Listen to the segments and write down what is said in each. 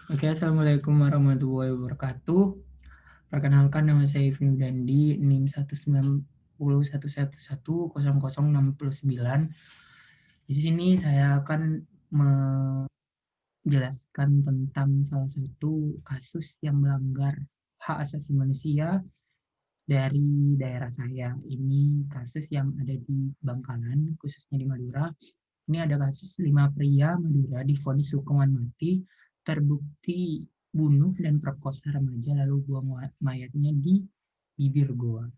Oke, Assalamualaikum warahmatullahi wabarakatuh. Perkenalkan, nama saya Ibnu Dandi, NIM 19011110069. Di sini saya akan menjelaskan tentang salah satu kasus yang melanggar hak asasi manusia dari daerah saya. Ini kasus yang ada di Bangkalan, khususnya di Madura. Ini ada kasus 5 pria Madura divonis hukuman mati, terbukti bunuh dan perkosa remaja lalu buang mayatnya di bibir goa.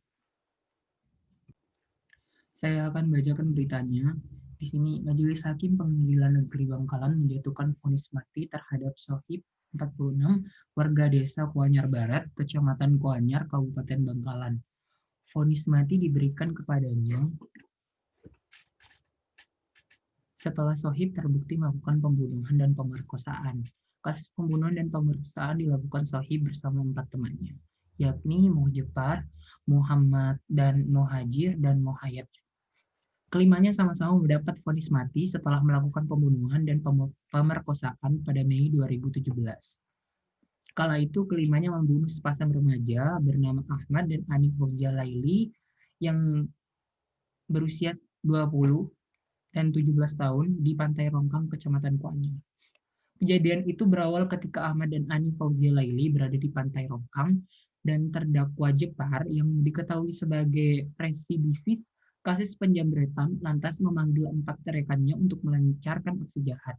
Saya akan bacakan beritanya. Di sini, Majelis Hakim Pengadilan Negeri Bangkalan menjatuhkan vonis mati terhadap Sohib 46, warga desa Kuanyar Barat, Kecamatan Kuanyar, Kabupaten Bangkalan. Vonis mati diberikan kepadanya setelah Sohib terbukti melakukan pembunuhan dan pemerkosaan. Kasus pembunuhan dan pemerkosaan dilakukan Sohib bersama 4 temannya, yakni Mohjepar, Muhammad dan Mohajir dan Mohayat. Kelimanya sama-sama mendapat vonis mati setelah melakukan pembunuhan dan pemerkosaan pada Mei 2017. Kala itu kelimanya membunuh sepasang remaja bernama Ahmad dan Ani Fauzia Laili yang berusia 20 dan 17 tahun di Pantai Rongkang, Kecamatan Kuanyar. Kejadian itu berawal ketika Ahmad dan Ani Fauzia Laili berada di Pantai Rongkang dan terdakwa Jepar yang diketahui sebagai residivis kasus penjamretan lantas memanggil 4 rekannya untuk melancarkan aksi jahat.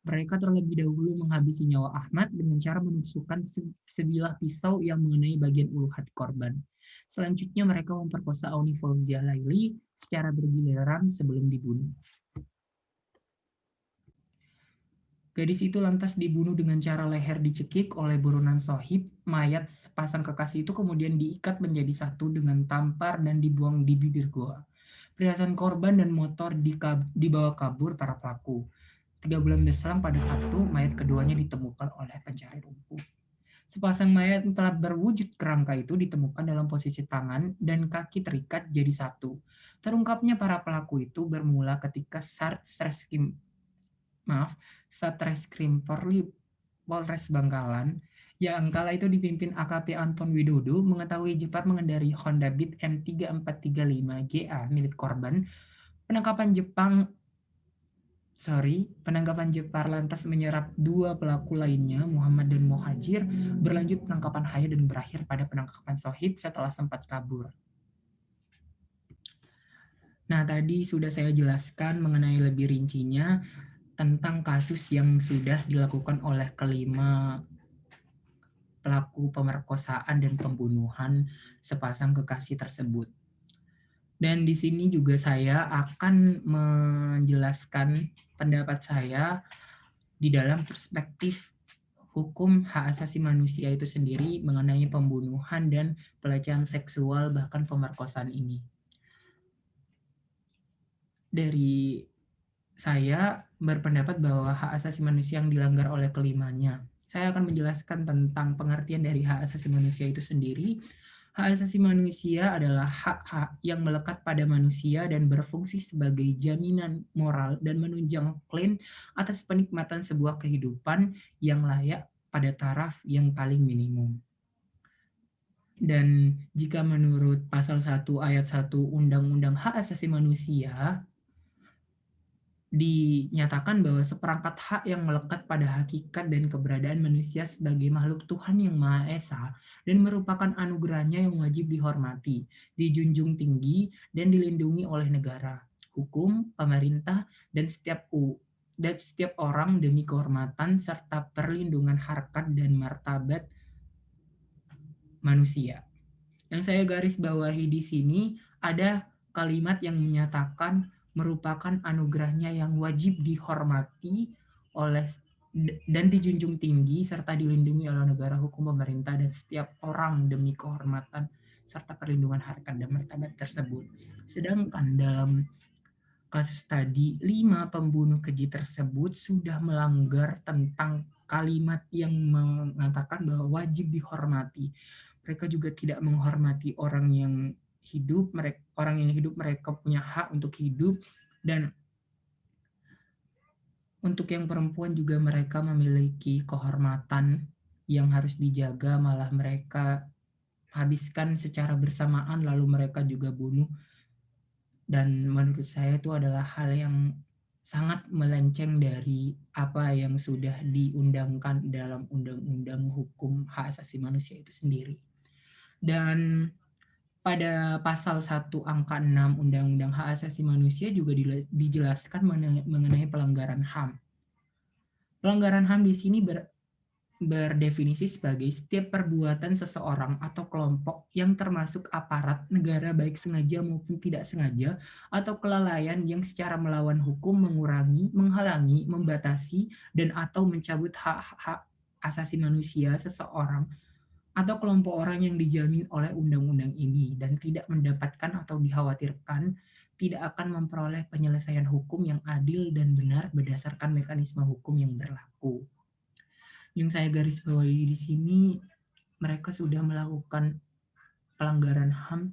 Mereka terlebih dahulu menghabisi nyawa Ahmad dengan cara menusukkan sebilah pisau yang mengenai bagian ulu hati korban. Selanjutnya mereka memperkosa Auni Fauzia Laili secara bergiliran sebelum dibunuh. Gadis itu lantas dibunuh dengan cara leher dicekik oleh buronan Sohib. Mayat sepasang kekasih itu kemudian diikat menjadi satu dengan tampar dan dibuang di bibir goa. Perhiasan korban dan motor dibawa kabur para pelaku. 3 bulan berselang pada Sabtu, mayat keduanya ditemukan oleh pencari rumput. Sepasang mayat yang telah berwujud kerangka itu ditemukan dalam posisi tangan dan kaki terikat jadi satu. Terungkapnya para pelaku itu bermula ketika Satreskrim Polres Bangkalan yang kala itu dipimpin AKP Anton Widodo mengetahui Jepar mengendarai Honda Beat M3435GA milik korban. Penangkapan Jepar lantas menyerap 2 pelaku lainnya, Muhammad dan Mohajir. Berlanjut penangkapan Haya dan berakhir pada penangkapan Sohib setelah sempat kabur. Nah, tadi sudah saya jelaskan mengenai lebih rincinya tentang kasus yang sudah dilakukan oleh kelima pelaku pemerkosaan dan pembunuhan sepasang kekasih tersebut. Dan di sini juga saya akan menjelaskan pendapat saya di dalam perspektif hukum hak asasi manusia itu sendiri mengenai pembunuhan dan pelecehan seksual bahkan pemerkosaan ini. Dari saya berpendapat bahwa hak asasi manusia yang dilanggar oleh kelimanya. Saya akan menjelaskan tentang pengertian dari hak asasi manusia itu sendiri. Hak asasi manusia adalah hak-hak yang melekat pada manusia dan berfungsi sebagai jaminan moral dan menunjang klaim atas penikmatan sebuah kehidupan yang layak pada taraf yang paling minimum. Dan jika menurut pasal 1 ayat 1 Undang-Undang Hak Asasi Manusia, dinyatakan bahwa seperangkat hak yang melekat pada hakikat dan keberadaan manusia sebagai makhluk Tuhan yang Maha Esa dan merupakan anugerahnya yang wajib dihormati, dijunjung tinggi, dan dilindungi oleh negara, hukum, pemerintah, dan setiap orang demi kehormatan serta perlindungan harkat dan martabat manusia. Yang saya garis bawahi di sini ada kalimat yang menyatakan merupakan anugerahnya yang wajib dihormati oleh dan dijunjung tinggi serta dilindungi oleh negara, hukum, pemerintah, dan setiap orang demi kehormatan serta perlindungan harkat dan martabat tersebut. Sedangkan dalam kasus tadi, 5 pembunuh keji tersebut sudah melanggar tentang kalimat yang mengatakan bahwa wajib dihormati. Mereka juga tidak menghormati orang yang hidup, mereka punya hak untuk hidup, dan Untuk yang perempuan juga mereka memiliki kehormatan yang harus dijaga, malah mereka habiskan secara bersamaan lalu mereka juga bunuh. Dan menurut saya itu adalah hal yang sangat melenceng dari apa yang sudah diundangkan dalam Undang-Undang Hukum Hak Asasi Manusia itu sendiri. Dan pada pasal 1 angka 6 Undang-Undang Hak Asasi Manusia juga dijelaskan mengenai pelanggaran HAM. Pelanggaran HAM di sini berdefinisi sebagai setiap perbuatan seseorang atau kelompok yang termasuk aparat negara baik sengaja maupun tidak sengaja atau kelalaian yang secara melawan hukum mengurangi, menghalangi, membatasi, dan atau mencabut hak-hak asasi manusia seseorang atau kelompok orang yang dijamin oleh undang-undang ini dan tidak mendapatkan atau dikhawatirkan tidak akan memperoleh penyelesaian hukum yang adil dan benar berdasarkan mekanisme hukum yang berlaku. Yang saya garis bawahi di sini, mereka sudah melakukan pelanggaran HAM.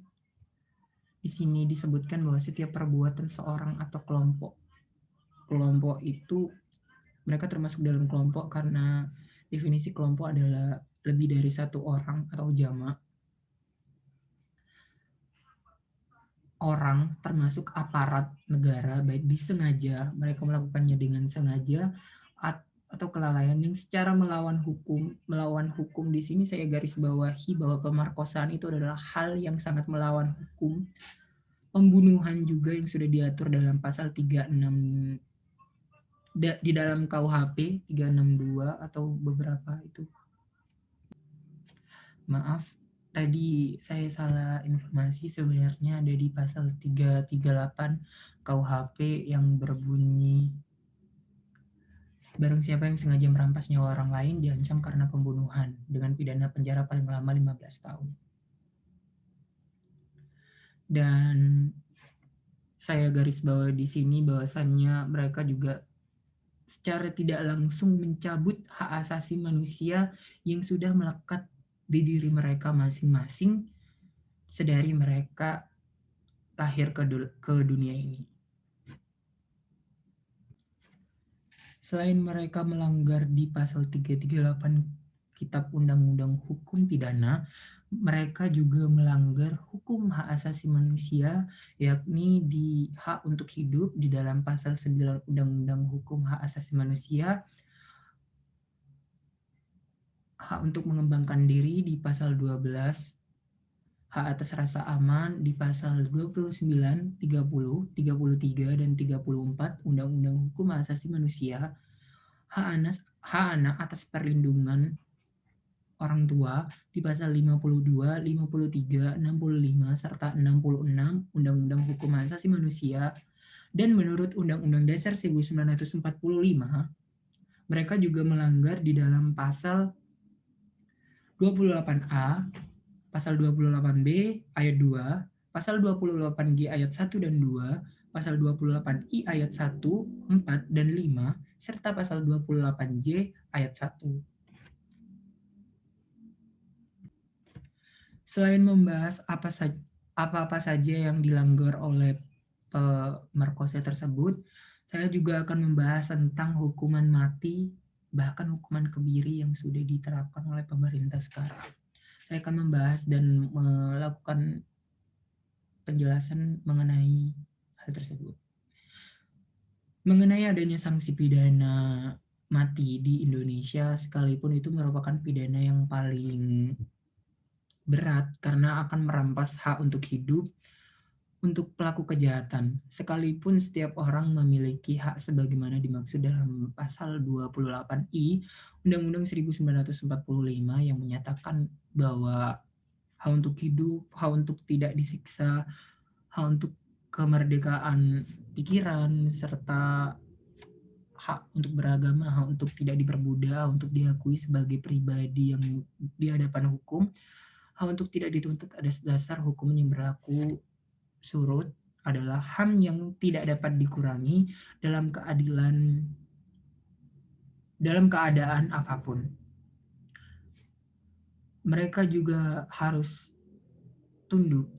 Di sini disebutkan bahwa setiap perbuatan seorang atau kelompok itu mereka termasuk dalam kelompok karena definisi kelompok adalah lebih dari satu orang atau jamak. Orang termasuk aparat negara baik disengaja, mereka melakukannya dengan sengaja atau kelalaian yang secara melawan hukum di sini saya garis bawahi bahwa pemerkosaan itu adalah hal yang sangat melawan hukum. Pembunuhan juga yang sudah diatur dalam pasal 36 di dalam KUHP 362 atau beberapa itu. Maaf, tadi saya salah informasi, sebenarnya ada di pasal 338 KUHP yang berbunyi barang siapa yang sengaja merampas nyawa orang lain diancam karena pembunuhan dengan pidana penjara paling lama 15 tahun. Dan saya garis bawah di sini bahwasannya mereka juga secara tidak langsung mencabut hak asasi manusia yang sudah melekat di diri mereka masing-masing sedari mereka lahir ke dunia ini. Selain mereka melanggar di pasal 338 Kitab Undang-Undang Hukum Pidana, mereka juga melanggar hukum hak asasi manusia, yakni di hak untuk hidup di dalam pasal 9 Undang-Undang Hukum Hak Asasi Manusia, hak untuk mengembangkan diri di pasal 12, hak atas rasa aman di pasal 29, 30, 33, dan 34 Undang-Undang Hukum Hak Asasi Manusia, hak anak atas perlindungan orang tua di pasal 52, 53, 65, serta 66 Undang-Undang Hukum Hak Asasi Manusia, dan menurut Undang-Undang Dasar 1945, mereka juga melanggar di dalam pasal 28A, pasal 28B ayat 2, pasal 28G ayat 1 dan 2, pasal 28I ayat 1, 4, dan 5, serta pasal 28J ayat 1. Selain membahas apa-apa saja yang dilanggar oleh pemerkosa tersebut, saya juga akan membahas tentang hukuman mati, bahkan hukuman kebiri yang sudah diterapkan oleh pemerintah sekarang. Saya akan membahas dan melakukan penjelasan mengenai hal tersebut. Mengenai adanya sanksi pidana mati di Indonesia, sekalipun itu merupakan pidana yang paling berat karena akan merampas hak untuk hidup untuk pelaku kejahatan, sekalipun setiap orang memiliki hak sebagaimana dimaksud dalam pasal 28I Undang-Undang 1945 yang menyatakan bahwa hak untuk hidup, hak untuk tidak disiksa, hak untuk kemerdekaan pikiran, serta hak untuk beragama, hak untuk tidak diperbudak, untuk diakui sebagai pribadi yang di hadapan hukum, hak untuk tidak dituntut atas dasar hukum yang berlaku surut adalah HAM yang tidak dapat dikurangi dalam keadaan apapun. Mereka juga harus tunduk.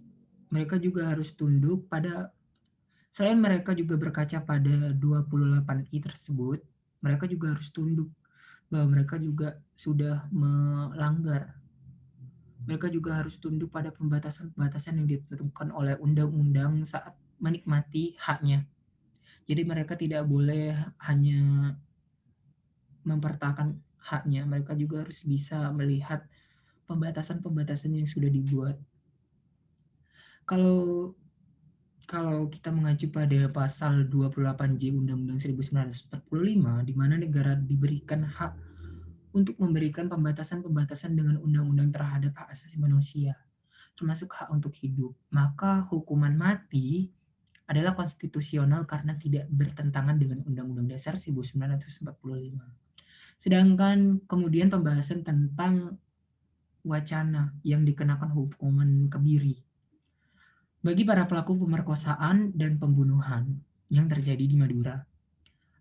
Mereka juga harus tunduk pada, selain mereka juga berkaca pada 28I tersebut, mereka juga harus tunduk bahwa mereka juga sudah melanggar. Mereka juga harus tunduk pada pembatasan-pembatasan yang ditentukan oleh undang-undang saat menikmati haknya. Jadi mereka tidak boleh hanya mempertahankan haknya, mereka juga harus bisa melihat pembatasan-pembatasan yang sudah dibuat. Kalau kita mengacu pada pasal 28J Undang-Undang 1945, di mana negara diberikan hak untuk memberikan pembatasan-pembatasan dengan undang-undang terhadap hak asasi manusia, termasuk hak untuk hidup, maka hukuman mati adalah konstitusional karena tidak bertentangan dengan Undang-Undang Dasar 1945. Sedangkan kemudian pembahasan tentang wacana yang dikenakan hukuman kebiri bagi para pelaku pemerkosaan dan pembunuhan yang terjadi di Madura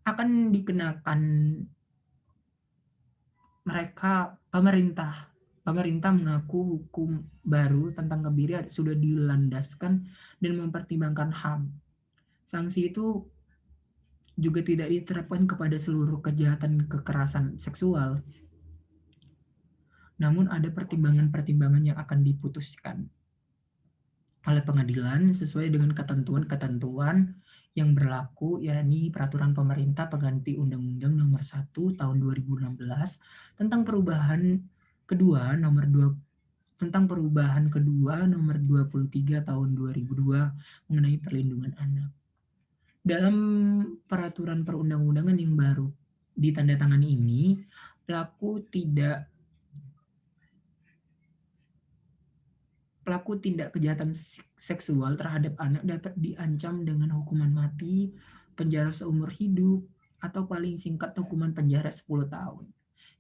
akan dikenakan pemerintah mengaku hukum baru tentang kebiri sudah dilandaskan dan mempertimbangkan HAM. Sanksi itu juga tidak diterapkan kepada seluruh kejahatan kekerasan seksual. Namun ada pertimbangan-pertimbangan yang akan diputuskan oleh pengadilan sesuai dengan ketentuan-ketentuan yang berlaku, yakni Peraturan Pemerintah Pengganti Undang-Undang Nomor 1 Tahun 2016 tentang perubahan kedua nomor 23 Tahun 2002 mengenai perlindungan anak. Dalam peraturan perundang-undangan yang baru ditandatangani ini, pelaku tindak kejahatan seksual terhadap anak dapat diancam dengan hukuman mati, penjara seumur hidup, atau paling singkat hukuman penjara 10 tahun,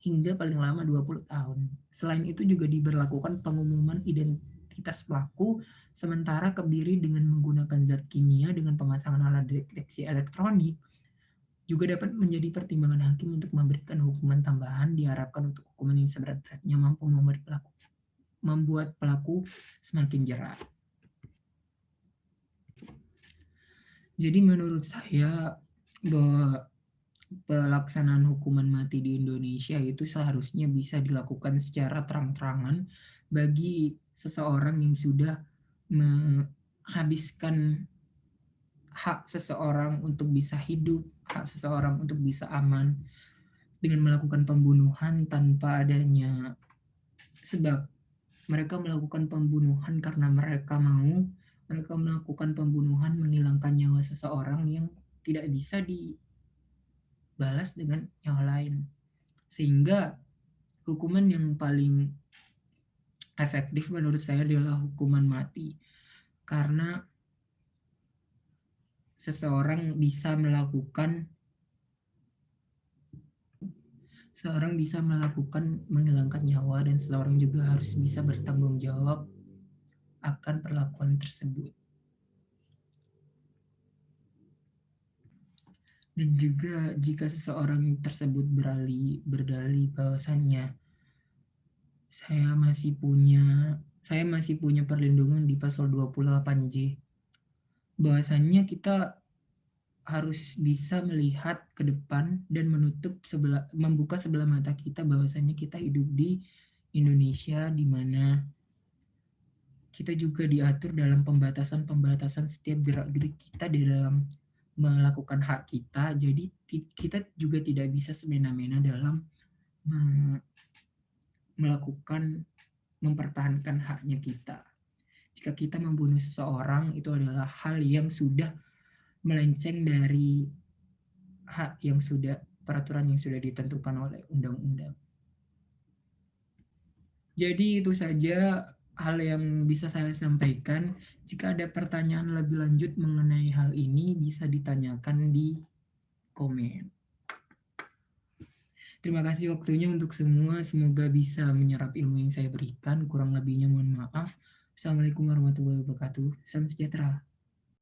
hingga paling lama 20 tahun. Selain itu juga diberlakukan pengumuman identitas pelaku sementara kebiri dengan menggunakan zat kimia dengan pemasangan alat deteksi elektronik juga dapat menjadi pertimbangan hakim untuk memberikan hukuman tambahan. Diharapkan untuk hukuman yang seberat-beratnya mampu membuat pelaku semakin jerat. Jadi menurut saya bahwa pelaksanaan hukuman mati di Indonesia itu seharusnya bisa dilakukan secara terang-terangan bagi seseorang yang sudah menghabiskan hak seseorang untuk bisa hidup, hak seseorang untuk bisa aman, dengan melakukan pembunuhan tanpa adanya sebab. Mereka melakukan pembunuhan karena mereka melakukan pembunuhan menghilangkan nyawa seseorang yang tidak bisa dibalas dengan nyawa lain. Sehingga hukuman yang paling efektif menurut saya adalah hukuman mati. Karena seseorang bisa melakukan menghilangkan nyawa, dan seseorang juga harus bisa bertanggung jawab akan perlakuan tersebut. Dan juga jika seseorang tersebut berdalih bahwasannya saya masih punya perlindungan di pasal 28J, bahwasannya kita harus bisa melihat ke depan dan membuka sebelah mata kita bahwasannya kita hidup di Indonesia, di mana kita juga diatur dalam pembatasan setiap gerak-gerik kita di dalam melakukan hak kita. Jadi kita juga tidak bisa semena-mena dalam mempertahankan haknya kita. Jika kita membunuh seseorang, itu adalah hal yang sudah melenceng dari peraturan yang sudah ditentukan oleh undang-undang. Jadi itu saja hal yang bisa saya sampaikan. Jika ada pertanyaan lebih lanjut mengenai hal ini, bisa ditanyakan di komen. Terima kasih waktunya untuk semua. Semoga bisa menyerap ilmu yang saya berikan. Kurang lebihnya mohon maaf. Assalamualaikum warahmatullahi wabarakatuh. Salam sejahtera.